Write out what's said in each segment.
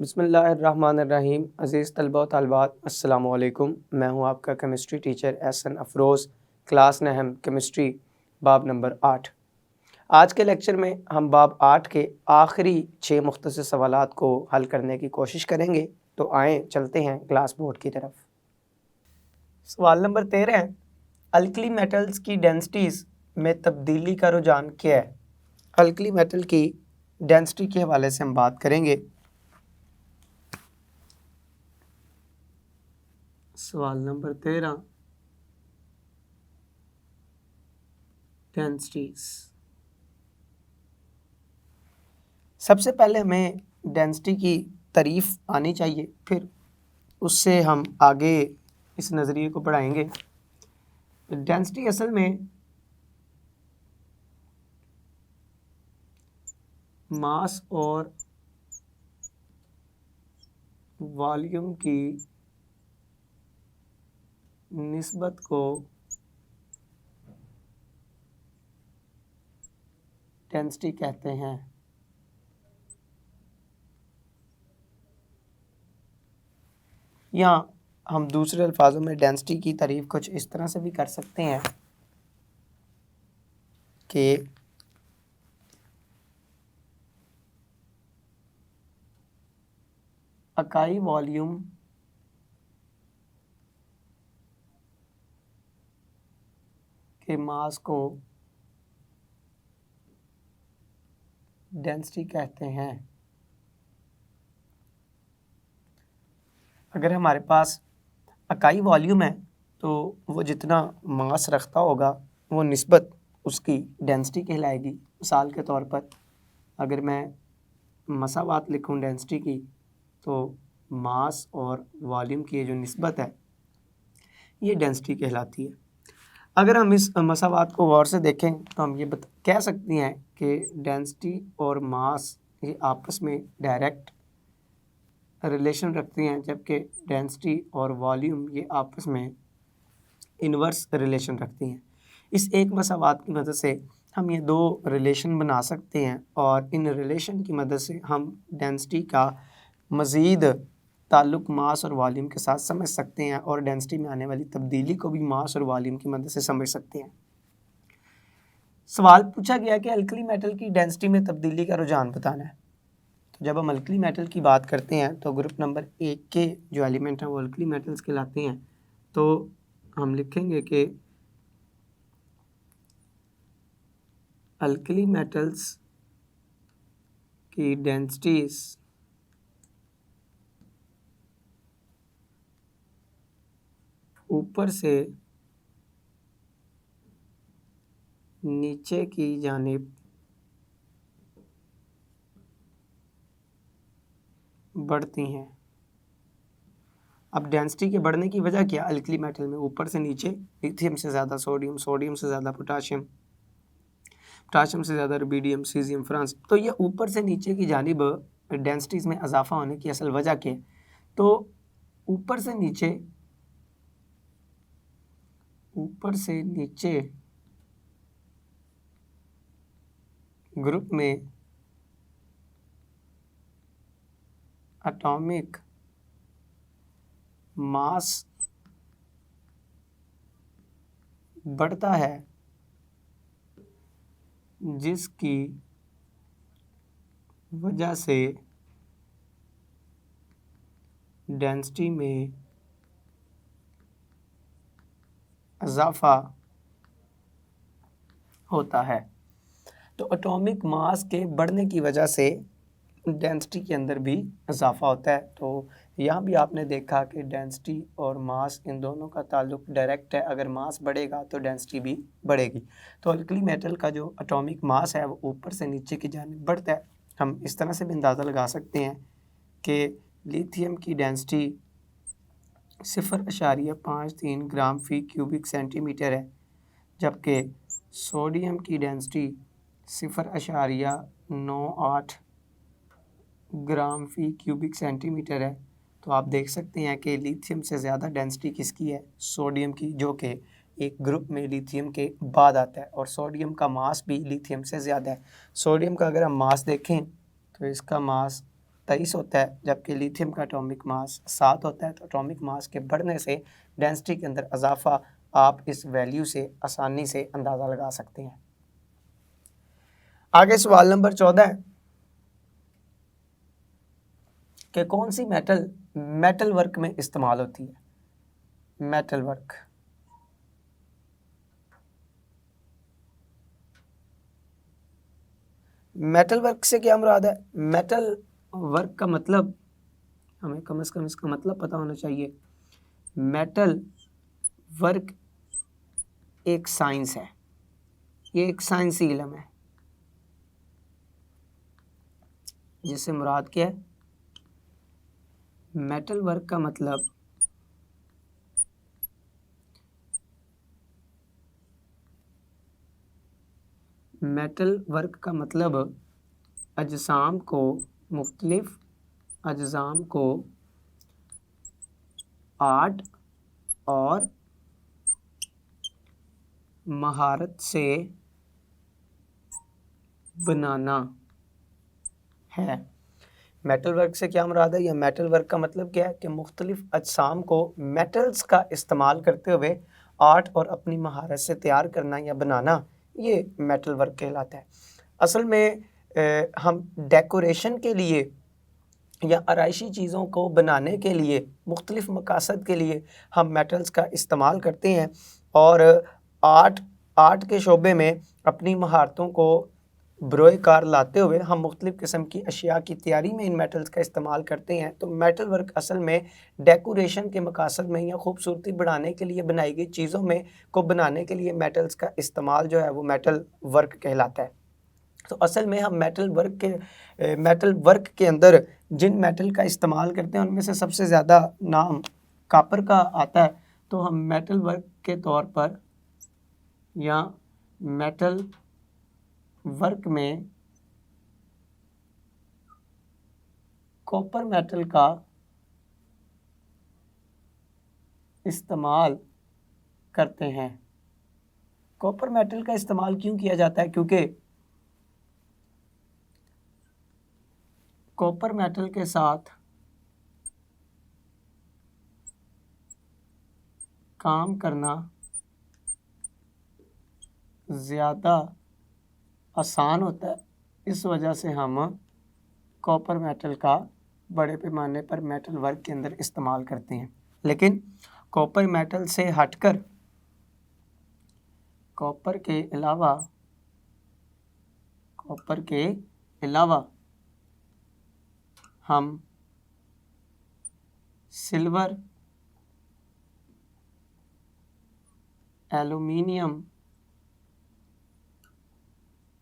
बिस्मिल्लाहिर्रहमानिर्रहीम। अज़ीज़ तलबा व तालिबात, अस्सलामु अलैकुम। मैं हूँ आपका chemistry teacher Ehsan Afroz, class नहम केमिस्ट्री, बाब नंबर 8। आज के लेक्चर में हम बाब 8 के आखिरी 6 मुख्तसर सवालात को हल करने की कोशिश करेंगे। तो आएँ चलते हैं क्लास बोर्ड की तरफ। सवाल नंबर 13 है, अल्कली मेटल्स की डेंसिटीज़ में तब्दीली का रुझान क्या है? अल्कली मेटल की डेंसिटी के हवाले से हम बात करेंगे। सवाल नंबर 13, डेंसिटीज। सबसे पहले हमें डेंसिटी की तारीफ आनी चाहिए, फिर उससे हम आगे इस नज़रिए को पढ़ाएंगे। डेंसिटी असल में मास और वॉल्यूम की निस्बत को डेंसिटी कहते हैं। या हम दूसरे अल्फाजों में डेंसिटी की तारीफ कुछ इस तरह से भी कर सकते हैं कि इकाई वॉल्यूम के मास को डेंसिटी कहते हैं। अगर हमारे पास इकाई वॉल्यूम है तो वो जितना मास रखता होगा वो निस्बत उसकी डेंसिटी कहलाएगी। मिसाल के तौर पर अगर मैं मसावात लिखूं डेंसिटी की, तो मास और वॉल्यूम की जो निस्बत है ये डेंसिटी कहलाती है। अगर हम इस मसावात को गौर से देखें तो हम ये कह सकते हैं कि डेंसिटी और मास ये आपस में डायरेक्ट रिलेशन रखती हैं, जबकि डेंसिटी और वॉल्यूम ये आपस में इन्वर्स रिलेशन रखती हैं। इस एक मसावात की मदद से हम ये दो रिलेशन बना सकते हैं और इन रिलेशन की मदद से हम डेंसिटी का मज़ीद ताल्लुक़ मास और वॉल्यूम के साथ समझ सकते हैं और डेंसिटी में आने वाली तब्दीली को भी मास और वॉल्यूम की मदद से समझ सकते हैं। सवाल पूछा गया कि अल्कली मेटल की डेंसिटी में तब्दीली का रुझान बताना है। तो जब हम अल्कली मेटल की बात करते हैं तो ग्रुप नंबर 1 के जो एलिमेंट हैं वो अल्कली मेटल्स कहलाते हैं। तो हम लिखेंगे कि अल्कली मेटल्स की डेंसिटीज ऊपर से नीचे की जानिब बढ़ती हैं। अब डेंसिटी के बढ़ने की वजह क्या? अल्कली मेटल में ऊपर से नीचे लिथियम से ज़्यादा सोडियम, सोडियम से ज़्यादा पोटाशियम, पोटाशियम से ज़्यादा रुबिडियम, सीजियम, फ्रांस। तो ये ऊपर से नीचे की जानिब डेंसिटीज़ में इजाफा होने की असल वजह क्या है? तो ऊपर से नीचे ग्रुप में एटॉमिक मास बढ़ता है, जिसकी वजह से डेंसिटी में इजाफा होता है। तो एटॉमिक मास के बढ़ने की वजह से डेंसिटी के अंदर भी इजाफा होता है। तो यहाँ भी आपने देखा कि डेंसिटी और मास इन दोनों का ताल्लुक डायरेक्ट है। अगर मास बढ़ेगा तो डेंसिटी भी बढ़ेगी। तो अल्कली मेटल का जो एटॉमिक मास है वो ऊपर से नीचे की जानिब बढ़ता है। हम इस तरह से भी अंदाज़ा लगा सकते हैं कि लिथियम की डेंसिटी 0.53 ग्राम फी क्यूबिक सेंटीमीटर है, जबकि सोडियम की डेंसिटी 0.98 ग्राम फी क्यूबिक सेंटीमीटर है। तो आप देख सकते हैं कि लिथियम से ज़्यादा डेंसिटी किसकी है? सोडियम की, जो कि एक ग्रुप में लिथियम के बाद आता है। और सोडियम का मास भी लिथियम से ज़्यादा है। सोडियम का अगर हम मास देखें तो इसका मास 23 होता है, जबकि लिथियम का एटॉमिक मास 7 होता है। तो एटॉमिक मास के बढ़ने से डेंसिटी के अंदर इजाफा आप इस वैल्यू से आसानी से अंदाज़ा लगा सकते हैं। आगे सवाल नंबर 14 है कि कौन सी मेटल वर्क में इस्तेमाल होती है। मेटल वर्क, मेटल वर्क से क्या मुराद है? मेटल वर्क का मतलब हमें कम से कम इसका मतलब पता होना चाहिए। मेटल वर्क एक साइंस है, ये एक साइंसी इल्म है, जिससे मुराद क्या है? मेटल वर्क का मतलब अजसाम को, मुख्तलिफ अजसाम को आर्ट और महारत से बनाना है। मेटल वर्क से क्या मुराद है? या मेटल वर्क का मतलब क्या है कि मुख्तलिफ अजसाम को मेटल्स का इस्तेमाल करते हुए आर्ट और अपनी महारत से तैयार करना या बनाना, ये मेटल वर्क कहलाता है। असल में हम डेकोरेशन के लिए या आराइशी चीज़ों को बनाने के लिए, मुख्तलिफ मकासद के लिए हम मेटल्स का इस्तेमाल करते हैं, और आर्ट के शोबे में अपनी महारतों को बरोए कार लाते हुए हम मुख्तलिफ किस्म की अशिया की तैयारी में इन मेटल्स का इस्तेमाल करते हैं। तो मेटल वर्क असल में डेकोरेशन के मकासद में या खूबसूरती बढ़ाने के लिए बनाई गई चीज़ों में को बनाने के लिए मेटल्स का इस्तेमाल जो है वो मेटल वर्क कहलाता है। तो असल में हम मेटल वर्क के अंदर जिन मेटल का इस्तेमाल करते हैं उनमें से सबसे ज़्यादा नाम कापर का आता है। तो हम मेटल वर्क के तौर पर या मेटल वर्क में कॉपर मेटल का इस्तेमाल करते हैं। कॉपर मेटल का इस्तेमाल क्यों किया जाता है? क्योंकि कॉपर मेटल के साथ काम करना ज़्यादा आसान होता है, इस वजह से हम कॉपर मेटल का बड़े पैमाने पर मेटल वर्क के अंदर इस्तेमाल करते हैं। लेकिन कॉपर मेटल से हटकर कॉपर के अलावा हम सिल्वर, एल्युमिनियम,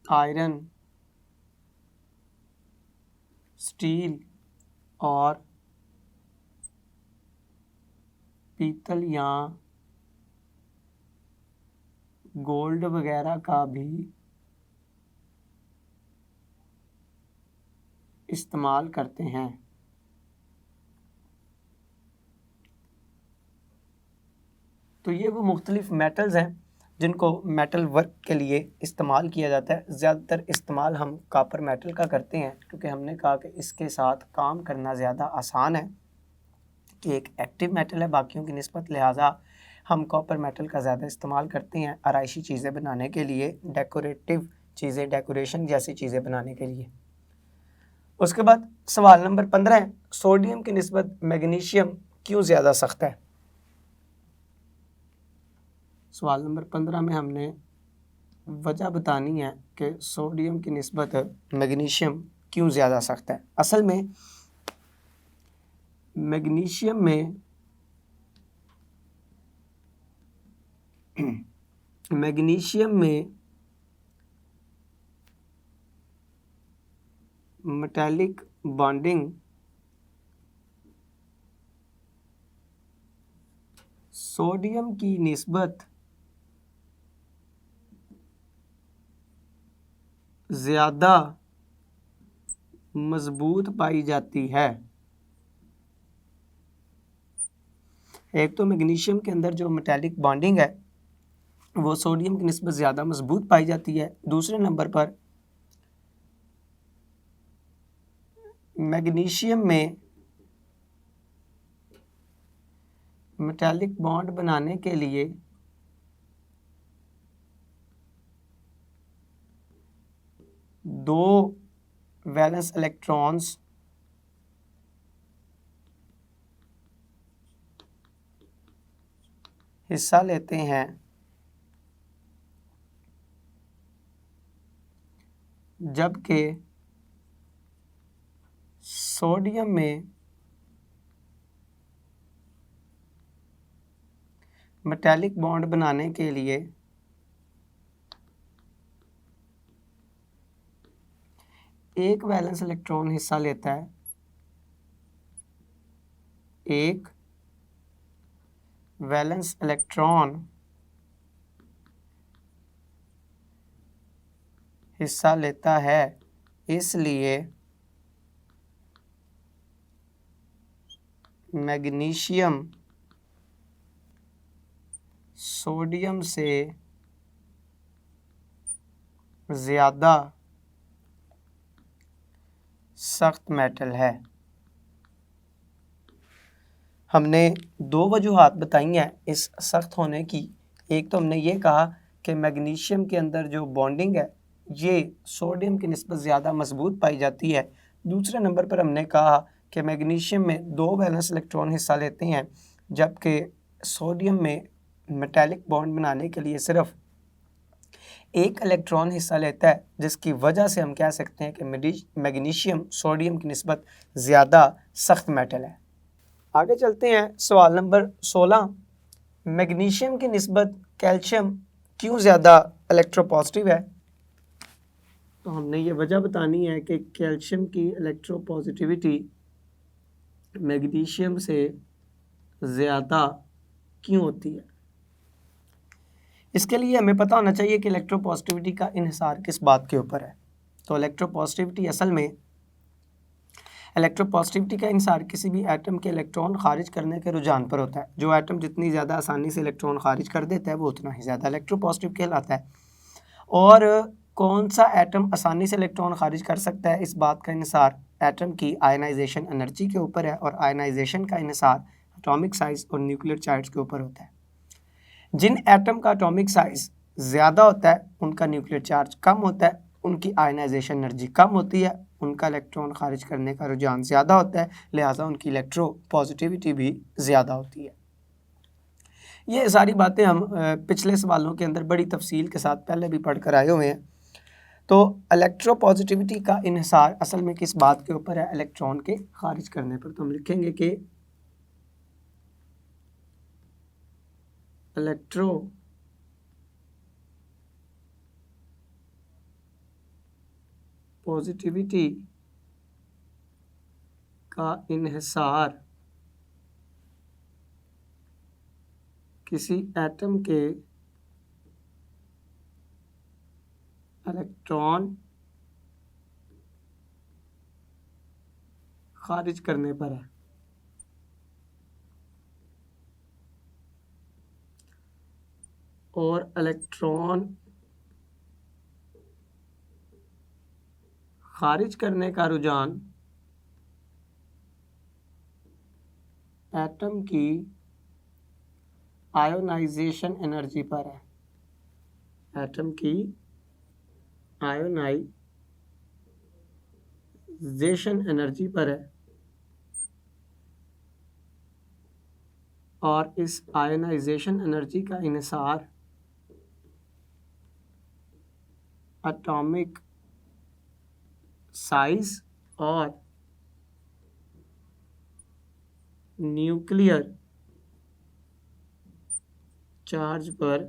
आयरन, स्टील और पीतल या गोल्ड वगैरह का भी इस्तेमाल करते हैं। तो ये वो मुख्तलिफ मेटल्स हैं जिनको मेटल वर्क के लिए इस्तेमाल किया जाता है। ज़्यादातर इस्तेमाल हम कॉपर मेटल का करते हैं, क्योंकि हमने कहा कि इसके साथ काम करना ज़्यादा आसान है, कि एक एक्टिव मेटल है बाकियों की निस्बत, लिहाजा हम कॉपर मेटल का ज़्यादा इस्तेमाल करते हैं आराइशी चीज़ें बनाने के लिए, डेकोरेटिव चीज़ें, डेकोरेशन जैसी चीज़ें बनाने के लिए। उसके बाद सवाल नंबर 15 है, सोडियम की निस्बत मैग्नीशियम क्यों ज़्यादा सख्त है? सवाल नंबर 15 में हमने वजह बतानी है कि सोडियम की निस्बत मैग्नीशियम क्यों ज़्यादा सख्त है। असल में मैग्नीशियम में मेटालिक बॉन्डिंग सोडियम की निस्बत ज़्यादा मजबूत पाई जाती है। एक तो मैग्नीशियम के अंदर जो मेटालिक बॉन्डिंग है वो सोडियम की निस्बत ज़्यादा मजबूत पाई जाती है। दूसरे नंबर पर मैग्नीशियम में मेटालिक बॉन्ड बनाने के लिए दो वैलेंस इलेक्ट्रॉन्स हिस्सा लेते हैं, जबकि सोडियम में मेटालिक बॉन्ड बनाने के लिए एक वैलेंस इलेक्ट्रॉन हिस्सा लेता है, एक वैलेंस इलेक्ट्रॉन हिस्सा लेता है, इसलिए मैग्नीशियम सोडियम से ज़्यादा सख्त मेटल है। हमने दो वजूहात बताई हैं इस सख्त होने की। एक तो हमने ये कहा कि मैग्नीशियम के अंदर जो बॉन्डिंग है ये सोडियम की निस्बत ज़्यादा मजबूत पाई जाती है। दूसरे नंबर पर हमने कहा कि मैग्नीशियम में दो वैलेंस इलेक्ट्रॉन हिस्सा लेते हैं, जबकि सोडियम में मेटालिक बॉन्ड बनाने के लिए सिर्फ एक इलेक्ट्रॉन हिस्सा लेता है, जिसकी वजह से हम कह सकते हैं कि मैग्नीशियम सोडियम की निस्बत ज़्यादा सख्त मेटल है। आगे चलते हैं, सवाल नंबर 16। मैग्नीशियम की निस्बत कैल्शियम क्यों ज़्यादा इलेक्ट्रोपॉजिटिव है? तो हमने ये वजह बतानी है कि कैल्शियम की इलेक्ट्रोपॉजिटिविटी मैग्नीशियम से ज़्यादा क्यों होती है। इसके लिए हमें पता होना चाहिए कि इलेक्ट्रोपॉजिटिविटी का इन्हिसार किस बात के ऊपर है। तो इलेक्ट्रोपॉजिटिविटी असल में इलेक्ट्रोपॉजिटिविटी का इन्हिसार किसी भी एटम के इलेक्ट्रॉन खारिज करने के रुझान पर होता है। जो एटम जितनी ज़्यादा आसानी से इलेक्ट्रॉन खारिज कर देता है वो उतना ही ज़्यादा इलेक्ट्रोपॉजिटिव कहलाता है। और कौन सा एटम आसानी से इलेक्ट्रॉन खारिज कर सकता है, इस बात का इन्हिसार एटम की आयनाइजेशन एनर्जी के ऊपर है, और आयनाइजेशन का इन्हिसार एटॉमिक साइज और न्यूक्लियर चार्ज के ऊपर होता है। जिन एटम का एटॉमिक साइज ज़्यादा होता है उनका न्यूक्लियर चार्ज कम होता है, उनकी आयनाइजेशन एनर्जी कम होती है, उनका इलेक्ट्रॉन खारिज करने का रुझान ज़्यादा होता है, लिहाजा उनकी इलेक्ट्रोपॉजिटिविटी भी ज़्यादा होती है। ये सारी बातें हम पिछले सवालों के अंदर बड़ी तफसील के साथ पहले भी पढ़ कर आए हुए हैं। तो इलेक्ट्रोपॉजिटिविटी का इन्हिसार असल में किस बात के ऊपर है? इलेक्ट्रॉन के खारिज करने पर। तो हम लिखेंगे कि इलेक्ट्रो पॉजिटिविटी का इन्हिसार किसी एटम के इलेक्ट्रॉन खारिज करने पर है। और इलेक्ट्रॉन खारिज करने का रुझान एटम की आयोनाइजेशन एनर्जी पर है। एटम की आयोनाइजेशन एनर्जी पर है, और इस आयोनाइजेशन एनर्जी का इन्हिसार एटॉमिक साइज और न्यूक्लियर चार्ज पर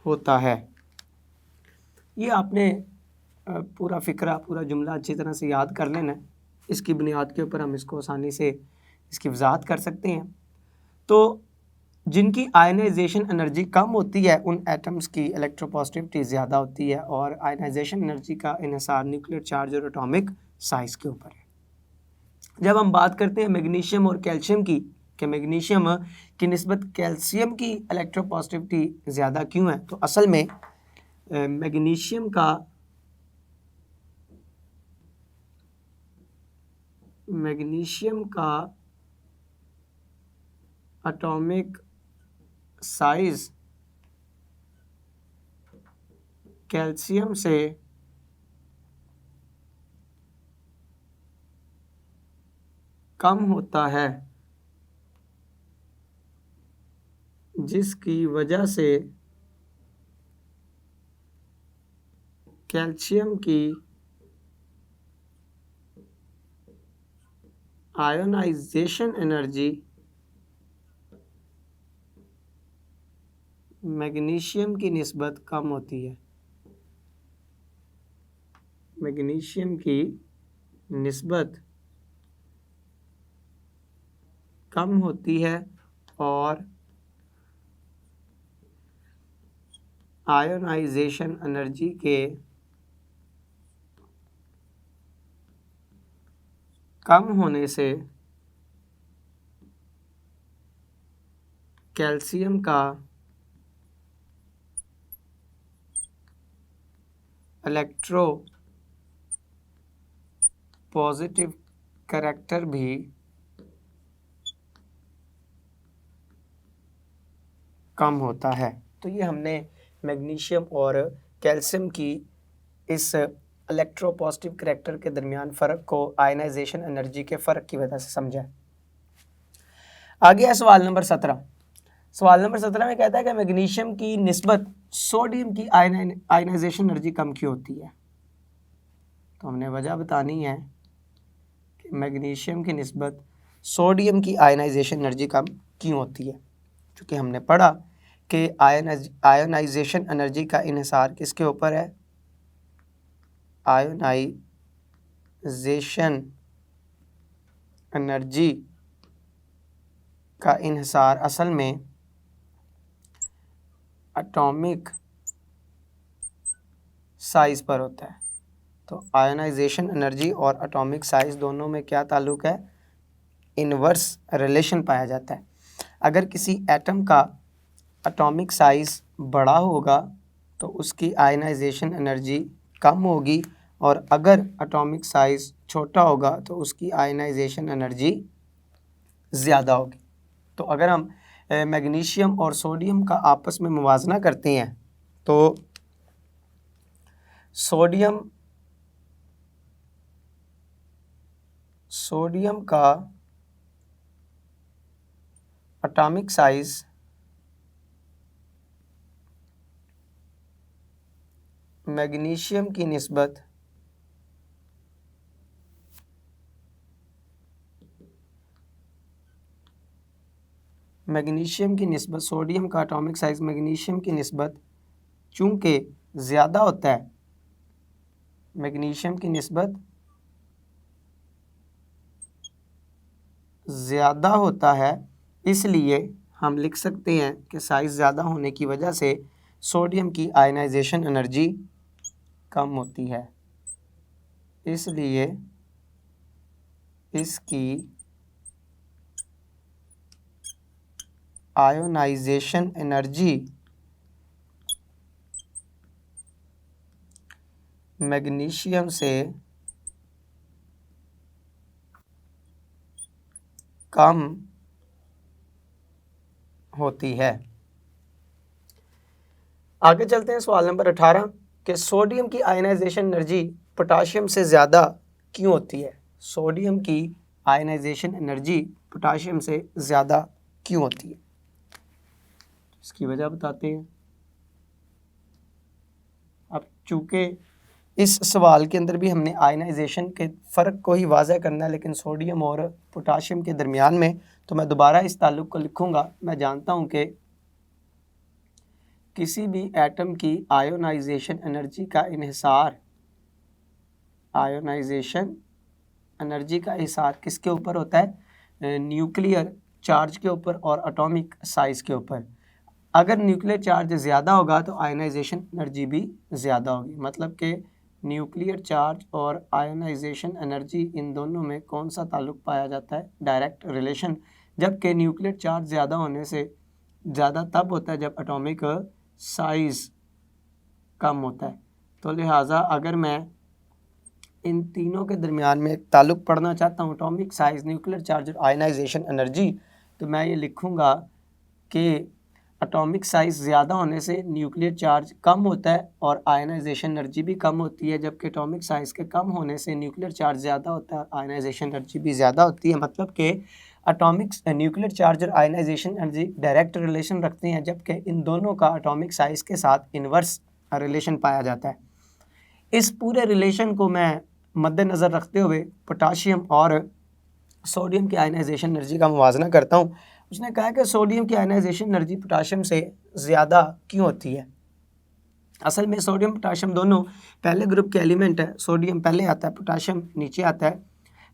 होता है। ये आपने पूरा फ़िक्रा, पूरा जुमला अच्छी तरह से याद कर लेना है। इसकी बुनियाद के ऊपर हम इसको आसानी से इसकी वजाहत कर सकते हैं। तो जिनकी आयनाइजेशन एनर्जी कम होती है उन एटम्स की इलेक्ट्रोपॉजिटिविटी ज़्यादा होती है, और आयनाइजेशन एनर्जी का इन्हिसार न्यूक्लियर चार्ज और एटॉमिक साइज के ऊपर है। जब हम बात करते हैं मैग्नीशियम और कैल्शियम की, कि मैग्नीशियम की निस्बत कैल्शियम की इलेक्ट्रोपॉजिटिविटी ज़्यादा क्यों है, तो असल में मैग्नीशियम का इलेक्ट्रोपॉजिटिविटी इन्हिसार किस बात के ऊपर है? इलेक्ट्रोपॉजिटिविटी का इन्हिसार किसी भी एटम के इलेक्ट्रॉन खारिज करने के रुझान पर होता है। जो एटम जितनी ज़्यादा आसानी से इलेक्ट्रॉन खारिज कर देता है वो उतना ही ज़्यादा इलेक्ट्रोपॉजिटिव कहलाता है। लिहाजा उनकी इलेक्ट्रोपॉजिटिविटी भी ज़्यादा होती है। ये सारी बातें हम पिछले सवालों के अंदर बड़ी तफसील के साथ पहले भी पढ़ कर आए हुए हैं। तो मैग्नीशियम का एटॉमिक साइज कैल्शियम से कम होता है, जिसकी वजह से कैल्शियम की आयोनाइजेशन एनर्जी मैग्नीशियम की निस्बत कम होती है। मैग्नीशियम की निस्बत कम होती है और आयोनाइजेशन एनर्जी के कम होने से कैल्शियम का इलेक्ट्रो पॉजिटिव कैरेक्टर भी कम होता है। तो ये हमने मैग्नीशियम और कैल्शियम की इस इलेक्ट्रोपॉजिटिव करैक्टर के दरमियान फ़र्क को आयनाइजेशन एनर्जी के फ़र्क की वजह से समझा है। आगे है सवाल नंबर 17। सवाल नंबर 17 में कहता है कि मैग्नीशियम की निस्बत सोडियम की आयनाइजेशन एनर्जी कम क्यों होती है। तो हमने वजह बतानी है कि मैग्नीशियम की निस्बत सोडियम की आयनाइजेशन एनर्जी कम क्यों होती है। चूँकि हमने पढ़ा कि आयोनाइजेशन एनर्जी का इन्हिसार किसके ऊपर है, आयोनाइजेशन एनर्जी का इन्हिसार असल में एटॉमिक साइज़ पर होता है। तो आयोनाइजेशन एनर्जी और एटॉमिक साइज़ दोनों में क्या ताल्लुक़ है, इन्वर्स रिलेशन पाया जाता है। अगर किसी एटम का एटॉमिक साइज़ बड़ा होगा तो उसकी आयनाइजेशन एनर्जी कम होगी, और अगर एटॉमिक साइज़ छोटा होगा तो उसकी आयनाइजेशन एनर्जी ज़्यादा होगी। तो अगर हम मैग्नीशियम और सोडियम का आपस में मुवाजना करते हैं तो सोडियम का एटॉमिक साइज़ मैग्नीशियम की निस्बत सोडियम का एटॉमिक साइज़ मैग्नीशियम की निस्बत चूँकि ज़्यादा होता है, मैग्नीशियम की निस्बत ज़्यादा होता है, इसलिए हम लिख सकते हैं कि साइज़ ज़्यादा होने की वजह से सोडियम की आयनाइजेशन एनर्जी कम होती है, इसलिए इसकी आयोनाइजेशन एनर्जी मैग्नीशियम से कम होती है। आगे चलते हैं सवाल नंबर 18 कि सोडियम की आयनाइजेशन एनर्जी पोटाशियम से ज़्यादा क्यों होती है। सोडियम की आयनाइजेशन एनर्जी पोटाशियम से ज़्यादा क्यों होती है, इसकी वजह बताते हैं। अब चूँकि इस सवाल के अंदर भी हमने आयनाइजेशन के फ़र्क को ही वाज़ह करना है, लेकिन सोडियम और पोटाशियम के दरमियान में, तो मैं दोबारा इस ताल्लुक़ को लिखूँगा। मैं जानता हूँ कि किसी भी एटम की आयोनाइजेशन एनर्जी का इन्हिसार, आयोनाइजेशन एनर्जी का इन्हिसार किसके ऊपर होता है, न्यूक्लियर चार्ज के ऊपर और एटॉमिक साइज़ के ऊपर। अगर न्यूक्लियर चार्ज ज़्यादा होगा तो आयनाइजेशन एनर्जी भी ज़्यादा होगी। मतलब कि न्यूक्लियर चार्ज और आयनाइजेशन एनर्जी, इन दोनों में कौन सा ताल्लुक़ पाया जाता है, डायरेक्ट रिलेशन। जबकि न्यूक्लियर चार्ज ज़्यादा होने से ज़्यादा तब होता है जब एटॉमिक साइज़ कम होता है। तो लिहाजा अगर मैं इन तीनों के दरमियान में एक ताल्लुक़ पढ़ना चाहता हूँ, एटॉमिक साइज़, न्यूक्लियर चार्ज और आयनाइजेशन एनर्जी, तो मैं ये लिखूँगा कि एटॉमिक साइज़ ज़्यादा होने से न्यूक्लियर चार्ज कम होता है और आयनाइजेशन एनर्जी भी कम होती है, जबकि एटॉमिक साइज़ के कम होने से न्यूक्लियर चार्ज ज़्यादा होता है, आयनाइजेशन एनर्जी भी ज़्यादा होती है। मतलब कि एटॉमिक न्यूक्लियर चार्ज और आयनाइजेशन एनर्जी डायरेक्ट रिलेशन रखते हैं, जबकि इन दोनों का एटॉमिक साइज़ के साथ इन्वर्स रिलेशन पाया जाता है। इस पूरे रिलेशन को मैं मद्देनज़र रखते हुए पोटाशियम और सोडियम की आयनाइजेशन एनर्जी का मुवाजना करता हूँ। उसने कहा कि सोडियम की आयनाइजेशन एनर्जी पोटाशियम से ज़्यादा क्यों होती है। असल में सोडियम पोटाशियम दोनों पहले ग्रुप के एलिमेंट है। सोडियम पहले आता है, पोटाशियम नीचे आता है।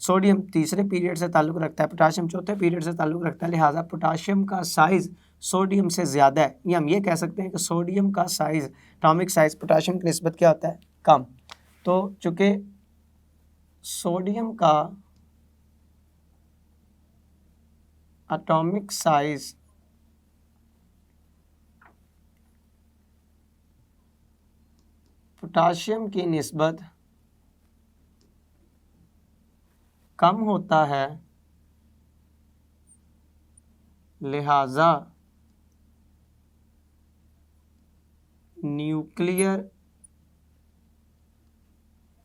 सोडियम तीसरे पीरियड से ताल्लुक़ रखता है, पोटाशियम चौथे पीरियड से ताल्लुक़ रखता है। लिहाजा पोटाशियम का साइज़ सोडियम से ज़्यादा है, या हम ये कह सकते हैं कि सोडियम का साइज़, एटॉमिक साइज़ पोटाशियम की निस्बत क्या होता है, कम। तो चूँकि सोडियम का एटॉमिक साइज़ पोटाशियम की निस्बत कम होता है, लिहाजा न्यूक्लियर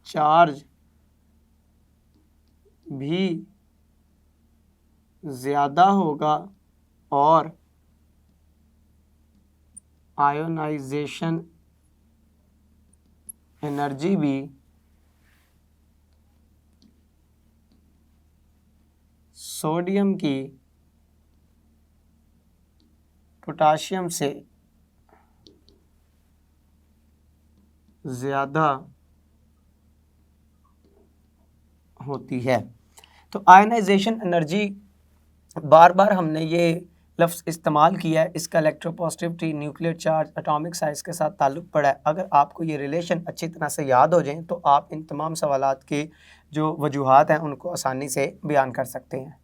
चार्ज भी ज़्यादा होगा और आयोनाइजेशन एनर्जी भी सोडियम की पोटाशियम से ज़्यादा होती है। तो आयनाइजेशन एनर्जी बार बार हमने ये लफ्ज़ इस्तेमाल किया है, इसका electropositivity, nuclear charge, atomic size के साथ ताल्लुक़ पड़ा है। अगर आपको ये रिलेशन अच्छी तरह से याद हो जाएँ तो आप इन तमाम सवालात के जो वजूहात हैं उनको आसानी से बयान कर सकते हैं।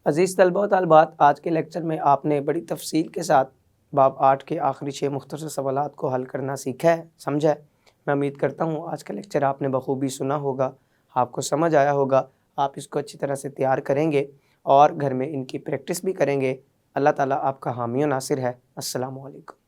अज़ीज़ तलबा व तालिबात, आज के लेक्चर में आपने बड़ी तफसील के साथ बाब 8 के आखिरी 6 मुख्तसर सवालात को हल करना सीखा है, समझा है। मैं उम्मीद करता हूँ आज का लेक्चर आपने बखूबी सुना होगा, आपको समझ आया होगा, आप इसको अच्छी तरह से तैयार करेंगे और घर में इनकी प्रैक्टिस भी करेंगे। अल्लाह ताला आपका हामी व नासिर है। अस्सलामु अलैकुम।